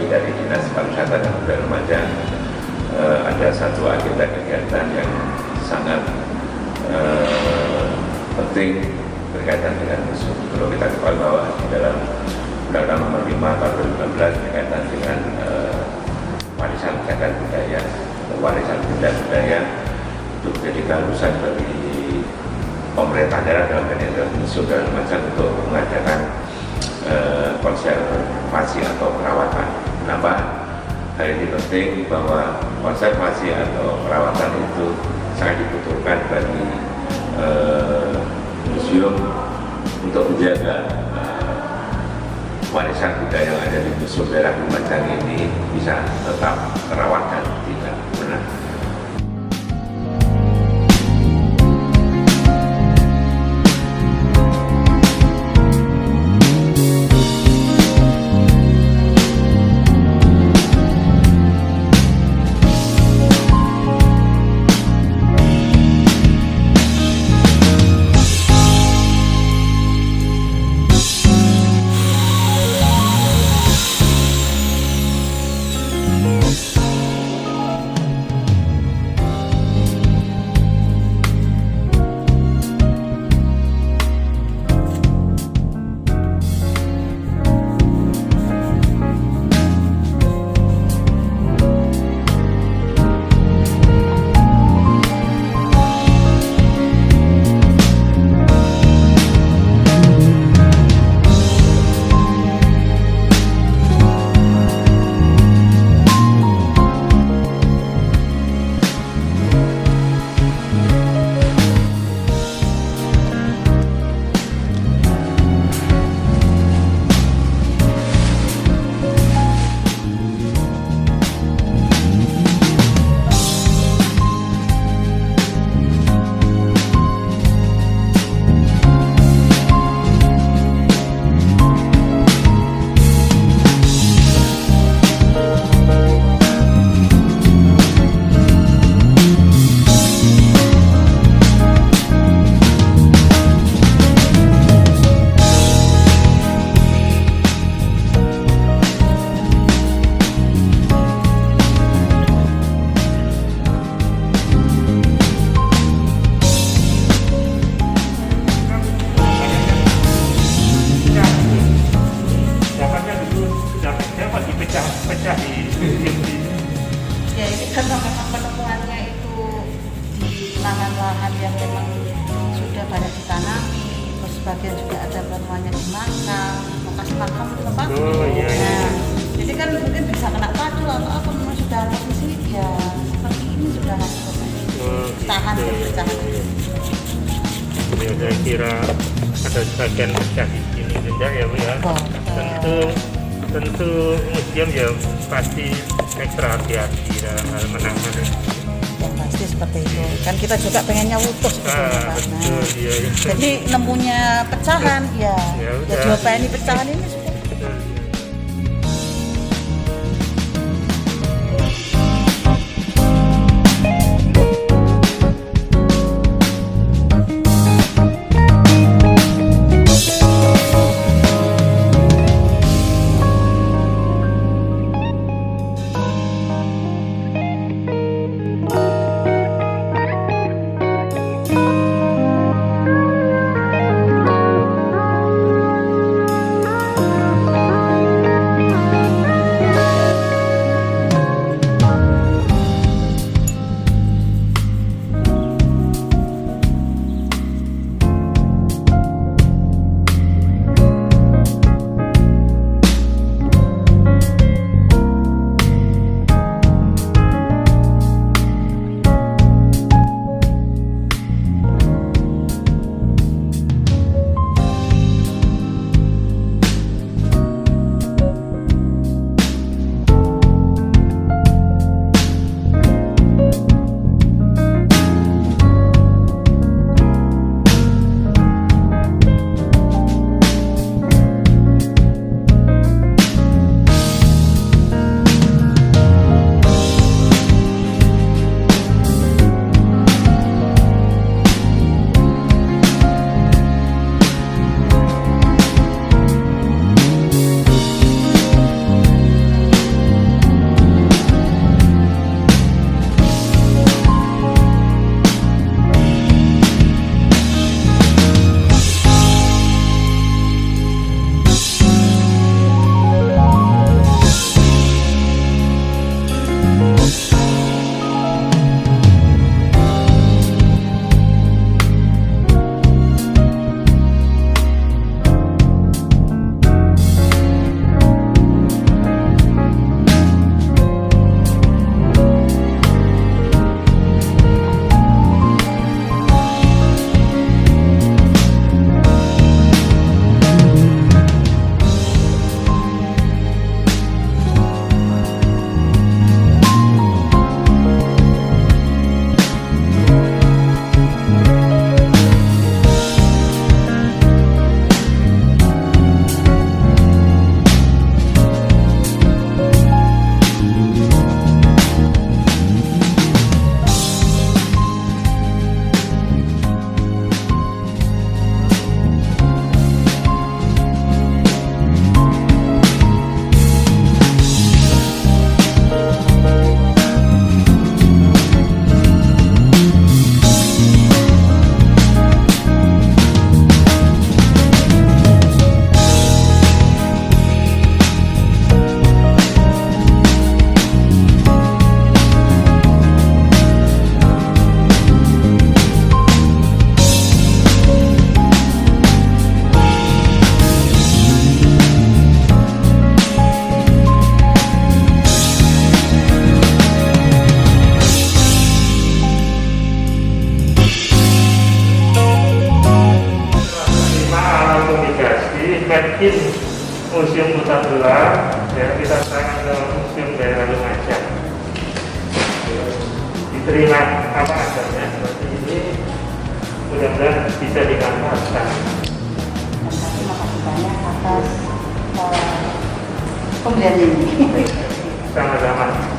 dari Dinas Pariwisata dan Budaya Remaja ada satu agenda kegiatan yang sangat penting berkaitan dengan museum. Kalau kita ketahui bahwa di dalam Undang-Undang Nomor 5 Tahun 2015 berkaitan dengan warisan cagar budaya, warisan benda budaya itu menjadi keharusan bagi pemerintah daerah dalam hal museum dan macam untuk mengadakan konservasi atau perawatan. Kenapa hal ini penting? Bahwa konservasi atau perawatan itu sangat dibutuhkan bagi museum untuk menjaga warisan budaya yang ada di Museum Daerah Lumajang ini bisa tetap terawat dan tidak punah. Ya ini karena memang penemuannya itu di lahan-lahan yang memang sudah banyak ditanami, terus sebagian juga ada penemuannya di makam, lokasi makam itu tempat. Nah, jadi kan mungkin bisa kena padu atau apa, memang sudah posisi ya seperti ini sudah langsung tahan dan bertahan. Ya, saya kira ada sebagian pecah di sini juga ya Bu ya. Tentu museum ya pasti ekstra hati-hati dalam hal menangani. Yang pasti seperti itu. Kan kita juga pengennya utuh sebetulnya Pak. Betul, iya. Jadi nemunya pecahan ya. Ya Ya diopeni pecahan ini sudah. Betul, iya. yakin Museum Kota Belah, ya kita serahkan ke Museum Daerah Lumajang. Diterima apa adanya seperti ini, mudah-mudahan bisa dimanfaatkan. Terima kasih banyak atas pembelian ini. Sama-sama.